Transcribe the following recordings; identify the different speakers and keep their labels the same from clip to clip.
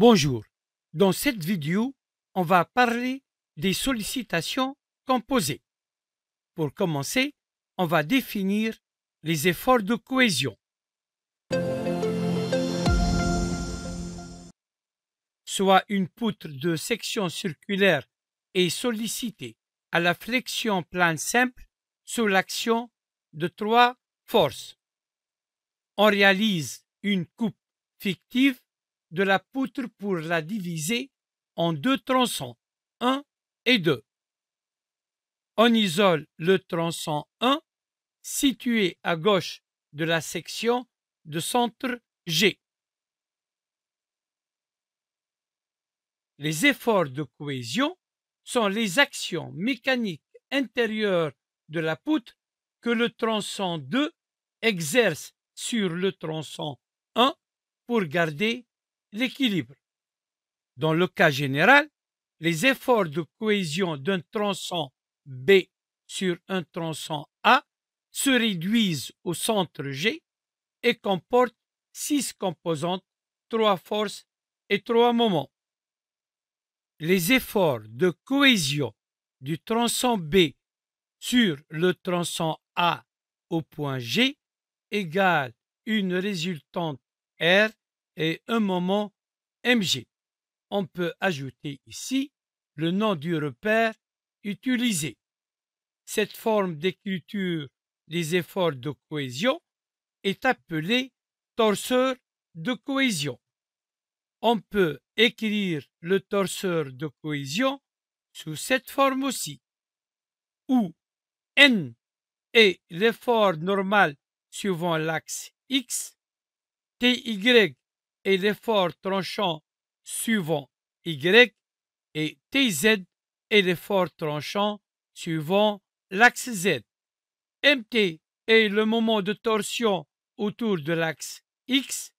Speaker 1: Bonjour, dans cette vidéo, on va parler des sollicitations composées. Pour commencer, on va définir les efforts de cohésion. Soit une poutre de section circulaire est sollicitée à la flexion plane simple sous l'action de 3 forces. On réalise une coupe fictive de la poutre pour la diviser en 2 tronçons, 1 et 2. On isole le tronçon 1 situé à gauche de la section de centre G. Les efforts de cohésion sont les actions mécaniques intérieures de la poutre que le tronçon 2 exerce sur le tronçon 1 pour garder l'équilibre. Dans le cas général, les efforts de cohésion d'un tronçon B sur un tronçon A se réduisent au centre G et comportent 6 composantes, 3 forces et 3 moments. Les efforts de cohésion du tronçon B sur le tronçon A au point G égale une résultante R et un moment mg. On peut ajouter ici le nom du repère utilisé. Cette forme d'écriture des efforts de cohésion est appelée torseur de cohésion. On peut écrire le torseur de cohésion sous cette forme aussi, où N est l'effort normal suivant l'axe X, TY est l'effort tranchant suivant Y et TZ est l'effort tranchant suivant l'axe Z. MT est le moment de torsion autour de l'axe X,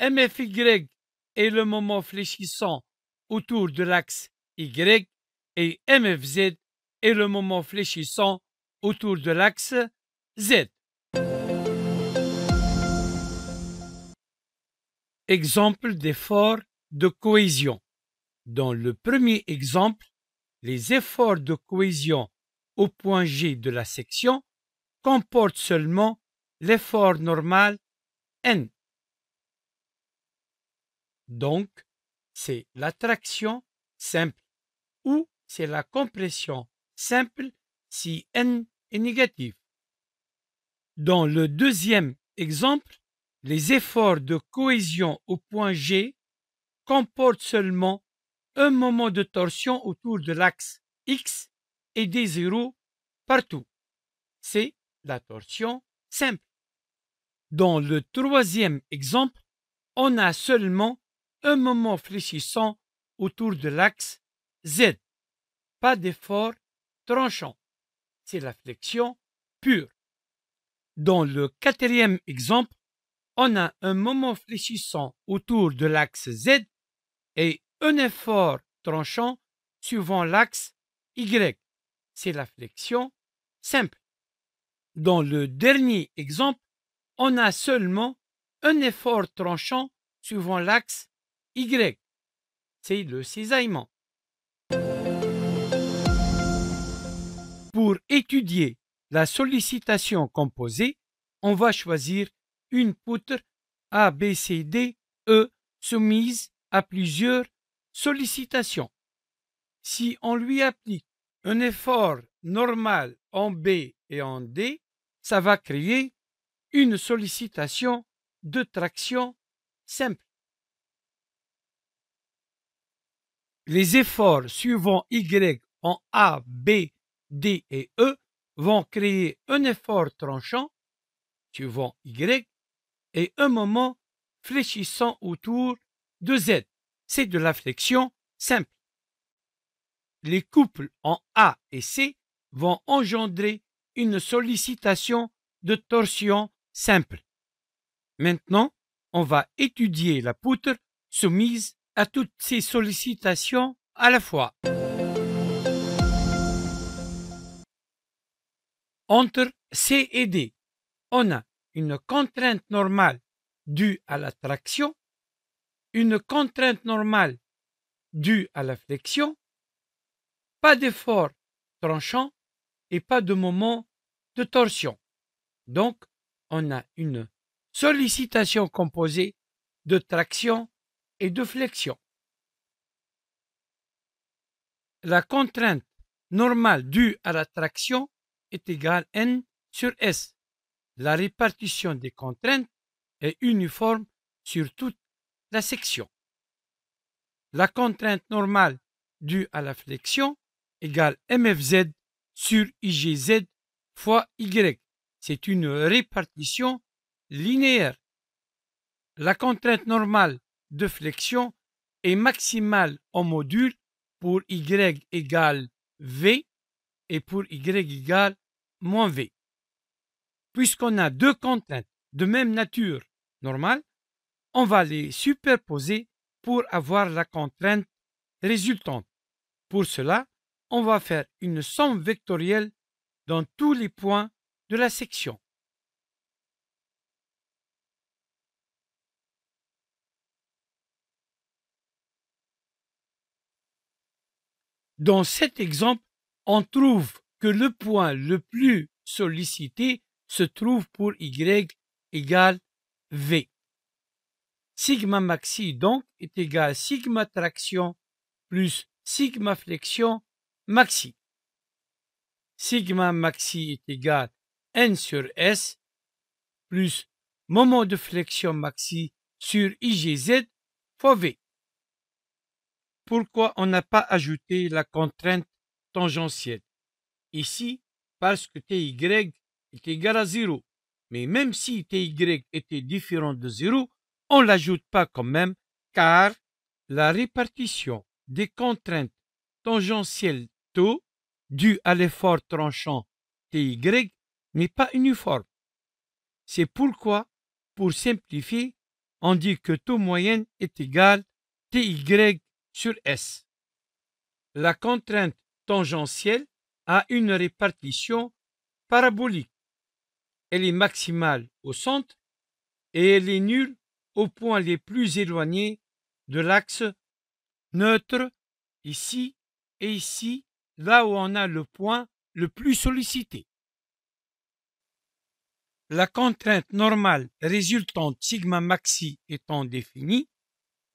Speaker 1: MFY est le moment fléchissant autour de l'axe Y et MFZ est le moment fléchissant autour de l'axe Z. Exemple d'efforts de cohésion. Dans le premier exemple, les efforts de cohésion au point G de la section comportent seulement l'effort normal N. Donc, c'est l'attraction simple ou c'est la compression simple si N est négatif. Dans le deuxième exemple, les efforts de cohésion au point G comportent seulement un moment de torsion autour de l'axe X et des zéros partout. C'est la torsion simple. Dans le troisième exemple, on a seulement un moment fléchissant autour de l'axe Z. Pas d'effort tranchant. C'est la flexion pure. Dans le quatrième exemple, on a un moment fléchissant autour de l'axe Z et un effort tranchant suivant l'axe Y. C'est la flexion simple. Dans le dernier exemple, on a seulement un effort tranchant suivant l'axe Y. C'est le cisaillement. Pour étudier la sollicitation composée, on va choisir une poutre ABCDE soumise à plusieurs sollicitations. Si on lui applique un effort normal en B et en D, ça va créer une sollicitation de traction simple. Les efforts suivant Y en A, B, D et E vont créer un effort tranchant suivant Y et un moment fléchissant autour de Z. C'est de la flexion simple. Les couples en A et C vont engendrer une sollicitation de torsion simple. Maintenant, on va étudier la poutre soumise à toutes ces sollicitations à la fois. Entre C et D, on a une contrainte normale due à la traction une contrainte normale due à la flexion, pas d'effort tranchant et pas de moment de torsion. Donc, on a une sollicitation composée de traction et de flexion. La contrainte normale due à la traction est égale N sur S. La répartition des contraintes est uniforme sur toute la section. La contrainte normale due à la flexion égale MFZ sur IGZ fois Y. C'est une répartition linéaire. La contrainte normale de flexion est maximale en module pour Y égale V et pour Y égale moins V. Puisqu'on a deux contraintes de même nature normale, on va les superposer pour avoir la contrainte résultante. Pour cela, on va faire une somme vectorielle dans tous les points de la section. Dans cet exemple, on trouve que le point le plus sollicité se trouve pour Y égale V. Sigma maxi donc est égal sigma traction plus sigma flexion maxi. Sigma maxi est égal N sur S plus moment de flexion maxi sur IGZ fois V. Pourquoi on n'a pas ajouté la contrainte tangentielle? Ici, parce que TY est égal à 0. Mais même si TY était différent de 0, on ne l'ajoute pas quand même, car la répartition des contraintes tangentielles taux dues à l'effort tranchant TY n'est pas uniforme. C'est pourquoi, pour simplifier, on dit que taux moyenne est égal TY sur S. La contrainte tangentielle a une répartition parabolique. Elle est maximale au centre et elle est nulle aux points les plus éloignés de l'axe neutre, ici et ici, là où on a le point le plus sollicité. La contrainte normale résultante sigma maxi étant définie,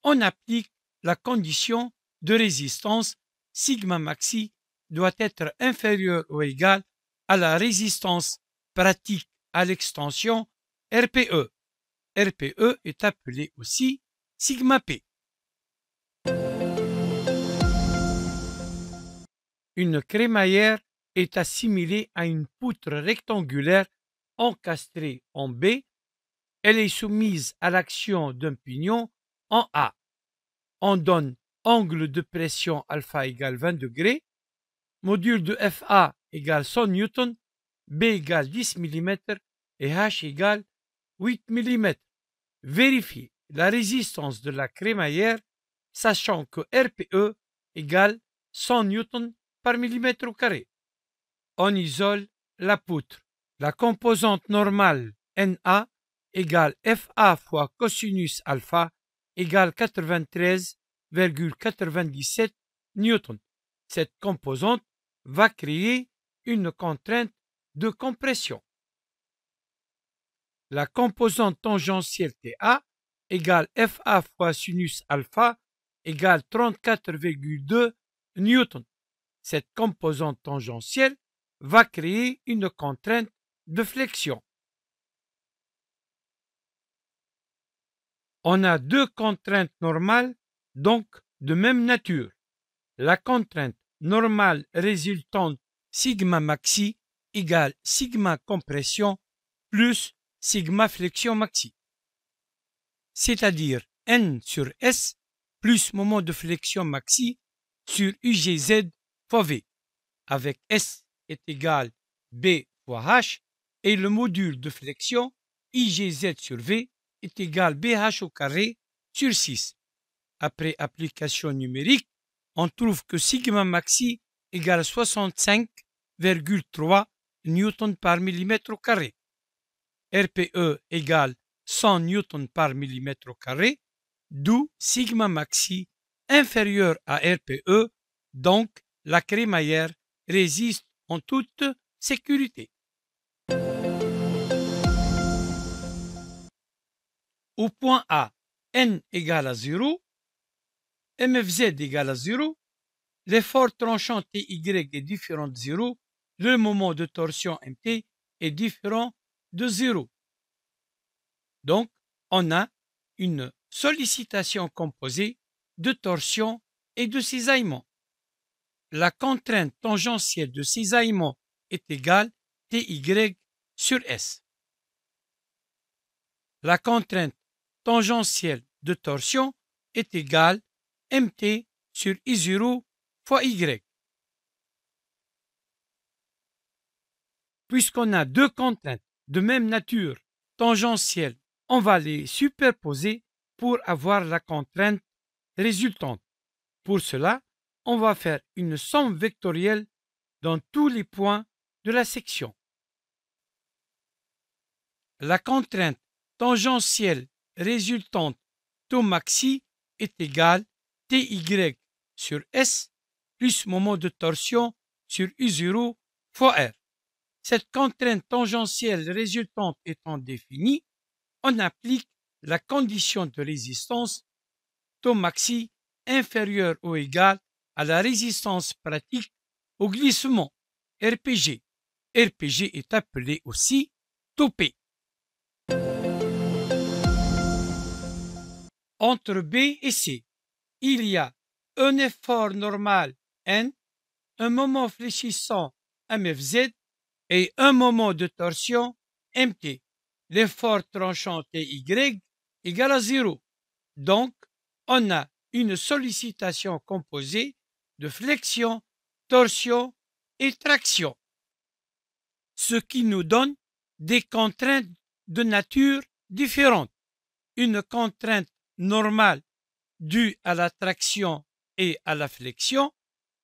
Speaker 1: on applique la condition de résistance sigma maxi doit être inférieure ou égale à la résistance pratique à l'extension RPE. RPE est appelé aussi sigma P. Une crémaillère est assimilée à une poutre rectangulaire encastrée en B. Elle est soumise à l'action d'un pignon en A. On donne angle de pression alpha égale 20 degrés, module de FA égale 100 Newton, B égale 10 mm et H égale 8 mm. Vérifiez la résistance de la crémaillère, sachant que RPE égale 100 Newton par millimètre au carré. On isole la poutre. La composante normale NA égale FA fois cosinus alpha égale 93,97 newtons. Cette composante va créer une contrainte de compression. La composante tangentielle TA égale FA fois sinus alpha égale 34,2 newtons. Cette composante tangentielle va créer une contrainte de flexion. On a deux contraintes normales, donc de même nature. La contrainte normale résultante sigma maxi égale sigma compression plus sigma flexion maxi, c'est-à-dire N sur S plus moment de flexion maxi sur UGZ fois V, avec S est égal B fois H et le module de flexion IGZ sur V est égal BH au carré sur 6. Après application numérique, on trouve que sigma maxi égale 65,3 newtons par millimètre au carré. RPE égale 100 newtons par millimètre au carré d'où sigma maxi inférieur à RPE, donc la crémaillère résiste en toute sécurité. Au point A, n égale à 0, mfz égale à 0, l'effort tranchant Ty est différent de 0, le moment de torsion mt est différent de 0. Donc, on a une sollicitation composée de torsion et de cisaillement. La contrainte tangentielle de cisaillement est égale Ty sur S. La contrainte tangentielle de torsion est égale mt sur I0 fois Y. Puisqu'on a deux contraintes de même nature tangentielle, on va les superposer pour avoir la contrainte résultante. Pour cela, on va faire une somme vectorielle dans tous les points de la section. La contrainte tangentielle résultante tau maxi est égale Ty sur S plus moment de torsion sur U0 fois R. Cette contrainte tangentielle résultante étant définie, on applique la condition de résistance tau maxi inférieur ou égal à la résistance pratique au glissement RPG. RPG est appelé aussi tau P. Entre B et C, il y a un effort normal N, un moment fléchissant MFZ et un moment de torsion MT. L'effort tranchant TY égale à 0. Donc, on a une sollicitation composée de flexion, torsion et traction, ce qui nous donne des contraintes de nature différente. Une contrainte normale due à la traction et à la flexion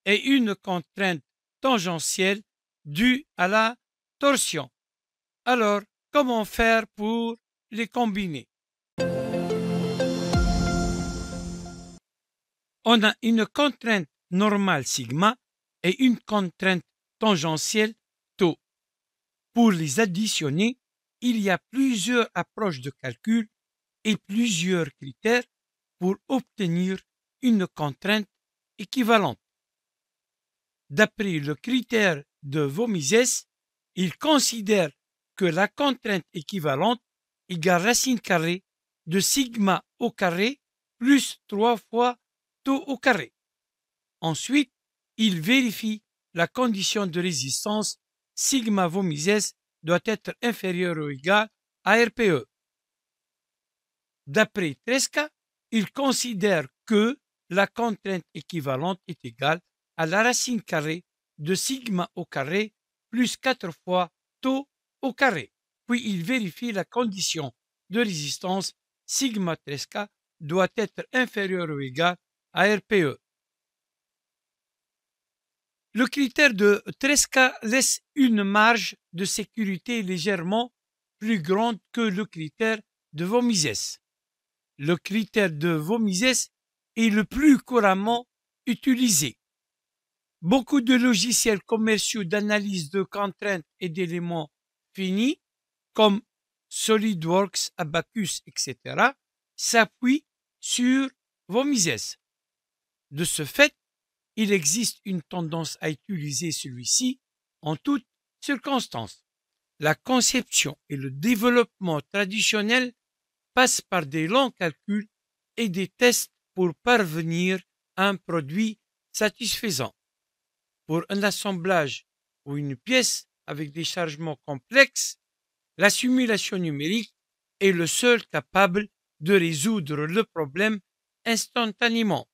Speaker 1: et une contrainte tangentielle due à la torsion. Alors, comment faire pour les combiner? On a une contrainte normale sigma et une contrainte tangentielle tau. Pour les additionner, il y a plusieurs approches de calcul et plusieurs critères pour obtenir une contrainte équivalente. D'après le critère de Vomisès, il considère que la contrainte équivalente égale racine carrée de sigma au carré plus 3 fois tau au carré. Ensuite, il vérifie la condition de résistance sigma Vomisès doit être inférieur ou égal à RPE. D'après Tresca, il considère que la contrainte équivalente est égale à la racine carrée de sigma au carré plus 4 fois tau au carré. Puis il vérifie la condition de résistance sigma Tresca doit être inférieur ou égal à RPE. Le critère de Tresca laisse une marge de sécurité légèrement plus grande que le critère de Vomisès. Le critère de Vomisès est le plus couramment utilisé. Beaucoup de logiciels commerciaux d'analyse de contraintes et d'éléments finis, comme SolidWorks, Abacus, etc., s'appuient sur Vomisès. De ce fait, il existe une tendance à utiliser celui-ci en toutes circonstances. La conception et le développement traditionnel passent par des longs calculs et des tests pour parvenir à un produit satisfaisant. Pour un assemblage ou une pièce avec des chargements complexes, la simulation numérique est le seul capable de résoudre le problème instantanément.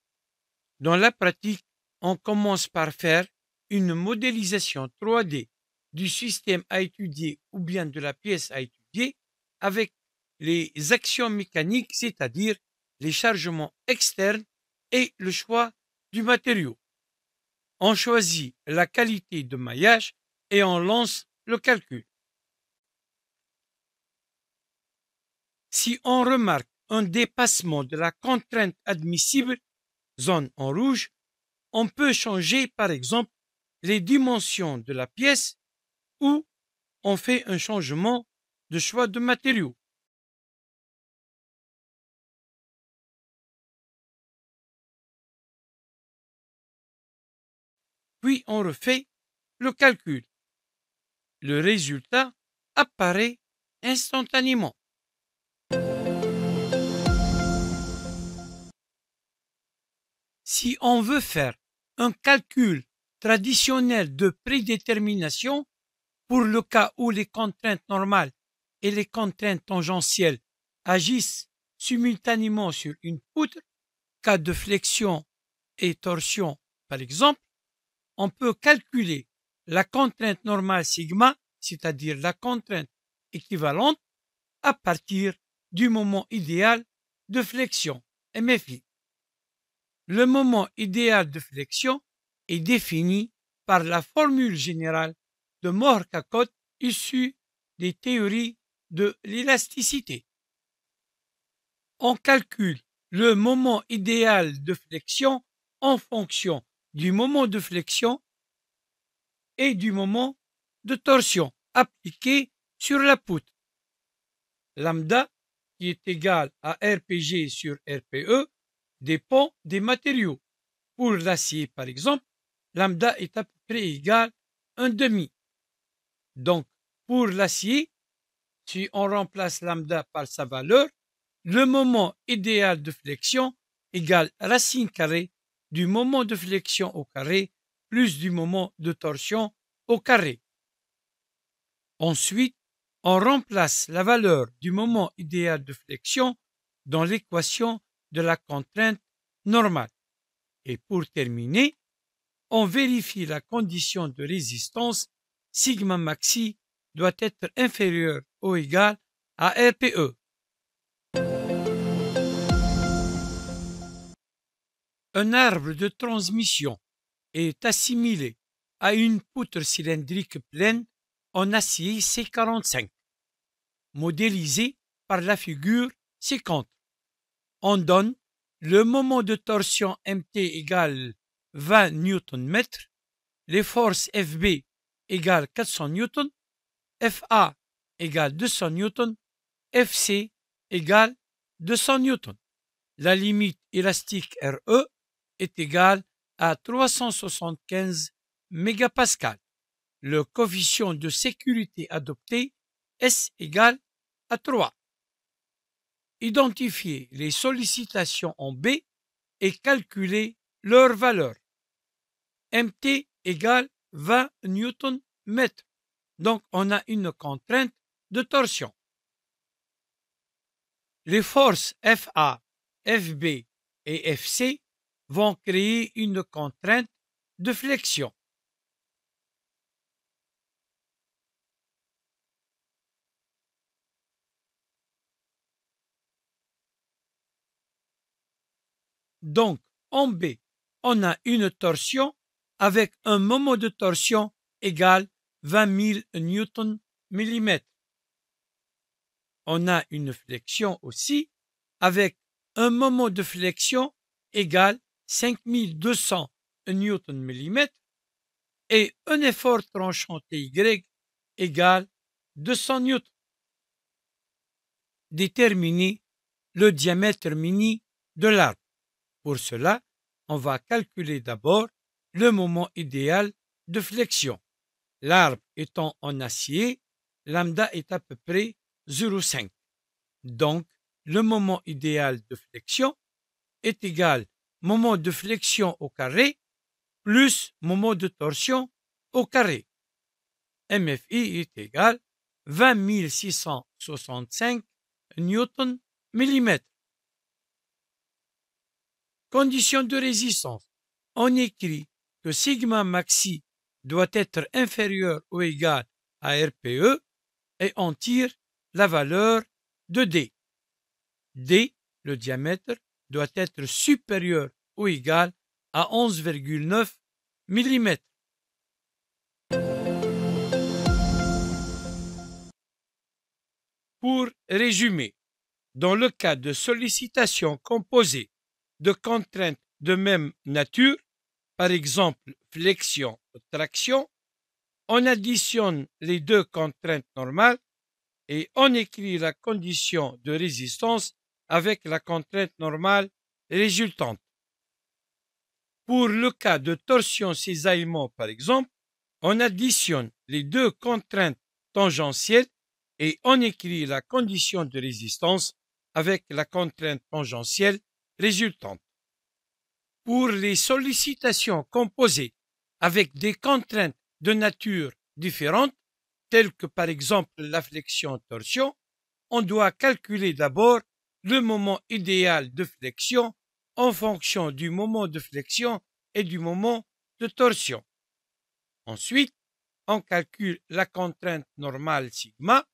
Speaker 1: Dans la pratique, on commence par faire une modélisation 3D du système à étudier ou bien de la pièce à étudier avec les actions mécaniques, c'est-à-dire les chargements externes et le choix du matériau. On choisit la qualité de maillage et on lance le calcul. Si on remarque un dépassement de la contrainte admissible, zone en rouge, on peut changer par exemple les dimensions de la pièce ou on fait un changement de choix de matériaux. Puis on refait le calcul. Le résultat apparaît instantanément. Si on veut faire un calcul traditionnel de prédétermination, pour le cas où les contraintes normales et les contraintes tangentielles agissent simultanément sur une poutre, cas de flexion et torsion par exemple, on peut calculer la contrainte normale sigma, c'est-à-dire la contrainte équivalente, à partir du moment idéal de flexion, MFI. Le moment idéal de flexion est défini par la formule générale de Mohr-Kakott issue des théories de l'élasticité. On calcule le moment idéal de flexion en fonction du moment de flexion et du moment de torsion appliqué sur la poutre. Lambda, qui est égal à RPG sur RPE, dépend des matériaux. Pour l'acier, par exemple, lambda est à peu près égal à 1,5. Donc, pour l'acier, si on remplace lambda par sa valeur, le moment idéal de flexion égale racine carrée du moment de flexion au carré plus du moment de torsion au carré. Ensuite, on remplace la valeur du moment idéal de flexion dans l'équation de la contrainte normale. Et pour terminer, on vérifie la condition de résistance sigma maxi doit être inférieur ou égal à RPE. Un arbre de transmission est assimilé à une poutre cylindrique pleine en acier C45, modélisée par la figure ci-contre. On donne le moment de torsion Mt égale 20 Nm, les forces Fb égale 400 N, Fa égale 200 N, Fc égale 200 N. La limite élastique Re est égale à 375 MPa. Le coefficient de sécurité adopté S égale à 3. Identifier les sollicitations en B et calculer leur valeur. Mt égale 20 Nm. Donc on a une contrainte de torsion. Les forces Fa, Fb et Fc vont créer une contrainte de flexion. Donc, en B, on a une torsion avec un moment de torsion égal 20 000 Nm. On a une flexion aussi avec un moment de flexion égal 5200 Nm et un effort tranchant Ty égale 200 N. Déterminer le diamètre mini de l'arbre. Pour cela, on va calculer d'abord le moment idéal de flexion. L'arbre étant en acier, lambda est à peu près 0,5. Donc, le moment idéal de flexion est égal moment de flexion au carré plus moment de torsion au carré. MFI est égal 20 665 Nm. Condition de résistance. On écrit que sigma maxi doit être inférieur ou égal à RPE et on tire la valeur de D. D, le diamètre, doit être supérieur ou égal à 11,9 mm. Pour résumer, Dans le cas de sollicitation composée de contraintes de même nature, par exemple flexion ou traction, on additionne les deux contraintes normales et on écrit la condition de résistance avec la contrainte normale résultante. Pour le cas de torsion-cisaillement, par exemple, on additionne les deux contraintes tangentielles et on écrit la condition de résistance avec la contrainte tangentielle résultante. Pour les sollicitations composées avec des contraintes de nature différente, telles que par exemple la flexion-torsion, on doit calculer d'abord le moment idéal de flexion en fonction du moment de flexion et du moment de torsion. Ensuite, on calcule la contrainte normale sigma,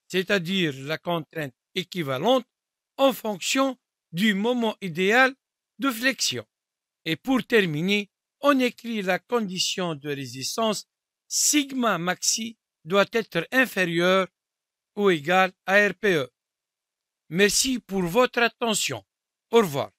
Speaker 1: c'est-à-dire la contrainte équivalente en fonction du moment idéal de flexion. Et pour terminer, on écrit la condition de résistance sigma maxi doit être inférieur ou égal à RPE. Merci pour votre attention. Au revoir.